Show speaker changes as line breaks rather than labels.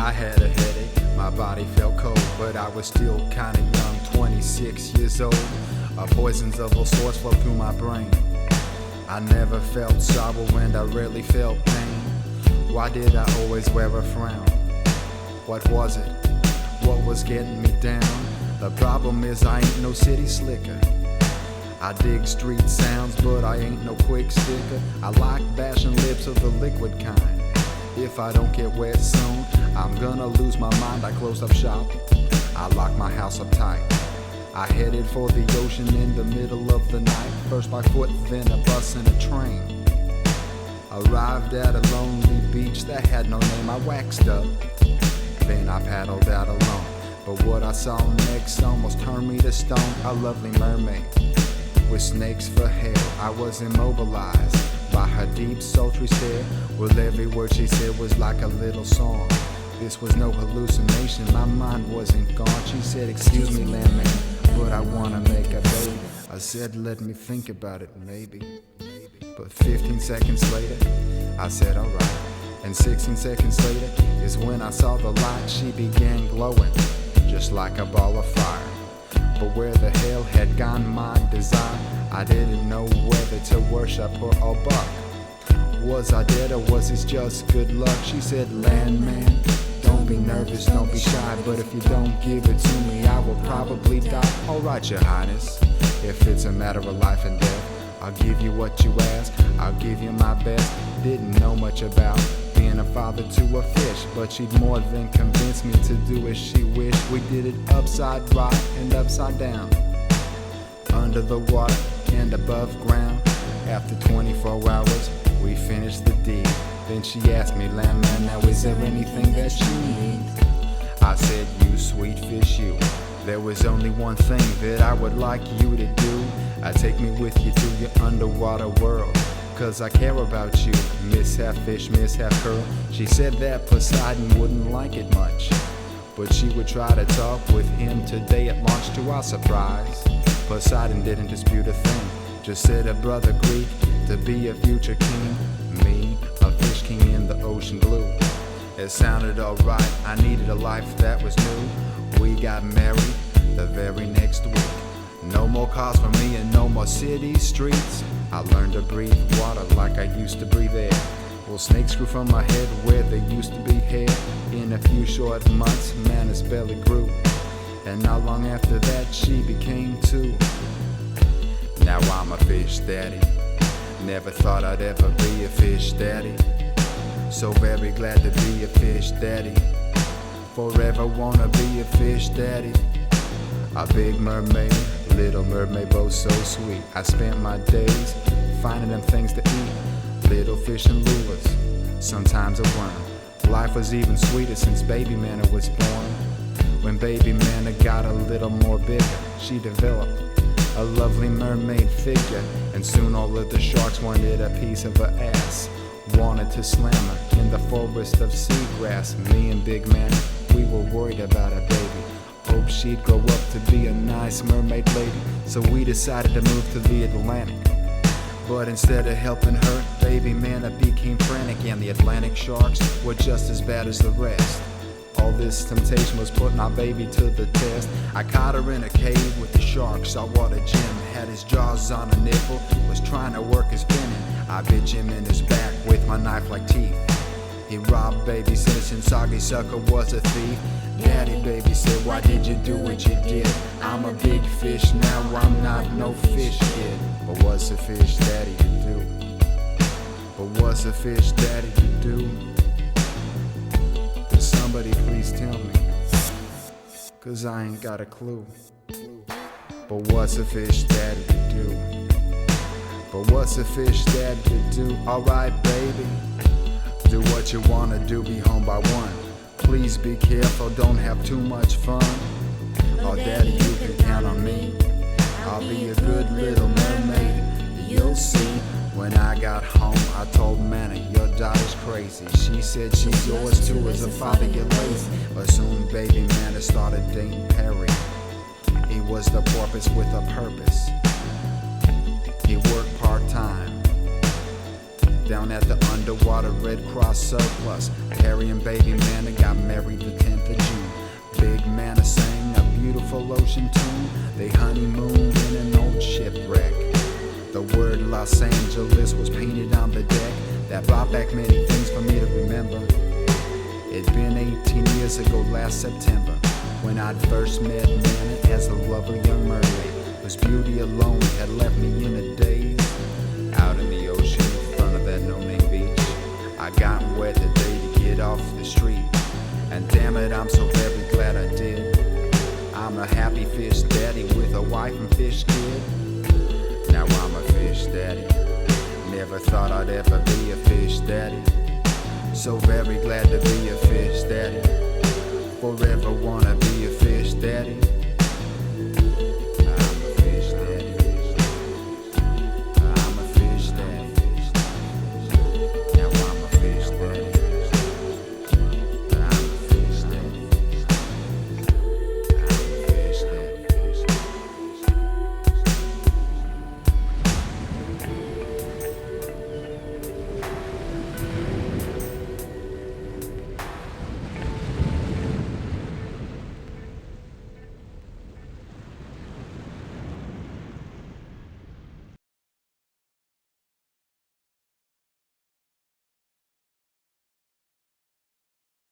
I had a headache, my body felt cold, but I was still kinda young, 26 years old. Poisons of all sorts flow through my brain. I never felt sorrow and I rarely felt pain. Why did I always wear a frown? What was it? What was getting me down? The problem is I ain't no city slicker. I dig street sounds, but I ain't no quick sticker. I like bashing lips of the liquid kind. If I don't get wet soon, I'm gonna lose my mind. I closed up shop, I locked my house up tight. I headed for the ocean in the middle of the night. First by foot, then a bus and a train. Arrived at a lonely beach that had no name. I waxed up, then I paddled out alone. But what I saw next almost turned me to stone. A lovely mermaid with snakes for hair. I was immobilized by her deep, sultry stare. Well, every word she said was like a little song. This was no hallucination, my mind wasn't gone. She said, excuse me, landman, but I wanna make a baby. I said, let me think about it, maybe. But 15 seconds later, I said, alright. And 16 seconds later is when I saw the light. She began glowing, just like a ball of fire. But where the hell had gone my desire? I didn't know whether to worship her or buck. Was I dead or was this just good luck? She said, landman, don't be nervous, don't be shy, but if you don't give it to me, I will probably die. Alright, your highness, if it's a matter of life and death, I'll give you what you ask, I'll give you my best. Didn't know much about being a father to a fish, but she'd more than convinced me to do as she wished. We did it upside right and upside down, under the water and above ground. After 24 hours, we finished the deed. Then she asked me, landman, now is there anything that you need? I said, you sweet fish, you. There was only one thing that I would like you to do. Take me with you to your underwater world, cause I care about you, Miss Half Fish, Miss Half Curl. She said that Poseidon wouldn't like it much, but she would try to talk with him today at lunch. To our surprise, Poseidon didn't dispute a thing, just said a brother Greek to be a future king. Me, a fish king in the ocean blue. It sounded alright, I needed a life that was new. We got married the very next week. No more cars for me and no more city streets. I learned to breathe water like I used to breathe air. Well, snakes grew from my head where there used to be hair. In a few short months, man, his belly grew. And not long after that, she became two. Now I'm a fish daddy. Never thought I'd ever be a fish daddy. So very glad to be a fish daddy. Forever wanna be a fish daddy. A big mermaid, little mermaid, both so sweet. I spent my days finding them things to eat. Little fish and lures, sometimes a worm. Life was even sweeter since baby Manna was born. When baby Manna got a little more bigger, she developed a lovely mermaid figure. And soon all of the sharks wanted a piece of her ass. Wanted to slam her in the forest of seagrass. Me and Big Man, we were worried about a baby. Hoped she'd grow up to be a nice mermaid lady. So we decided to move to the Atlantic. But instead of helping her, baby Manna became frantic. And the Atlantic sharks were just as bad as the rest. All this temptation was putting our baby to the test. I caught her in a cave with the sharks. Saltwater Jim had his jaws on a nipple, was trying to work his venom. I bit Jim in his back with my knife like teeth. He robbed baby citizen, soggy sucker was a thief. Daddy baby said, why did you do what you did? I'm a big fish now, I'm not no fish kid. But what's a fish daddy to do? But what's a fish daddy to do? Could somebody please tell me? Cause I ain't got a clue. But what's a fish daddy to do? But what's a fish daddy to do? Alright baby, do what you wanna do, be home by 1. Please be careful, don't have too much fun. Oh daddy, you can count on me. I'll be a good little mermaid, you'll see. When I got home, I told Manna, your daughter's crazy. She said she's yours too, as a father you're lazy. But soon baby Manna started dating Perry. He was the porpoise with a purpose. He worked part-time down at the underwater Red Cross surplus. Harry and baby Manna got married the 10th of June. Big Manna sang a beautiful ocean tune. They honeymooned in an old shipwreck. The word Los Angeles was painted on the deck. That brought back many things for me to remember. It'd been 18 years ago last September when I'd first met Manna as a lovely young mermaid whose beauty alone had left me in a daze. Out in the ocean in front of that no-name beach, I got wet the day to get off the street. And damn it, I'm so very glad I did. I'm a happy fish daddy with a wife and fish kid. Now I'm a fish daddy. Never thought I'd ever be a fish daddy. So very glad to be a fish daddy. Forever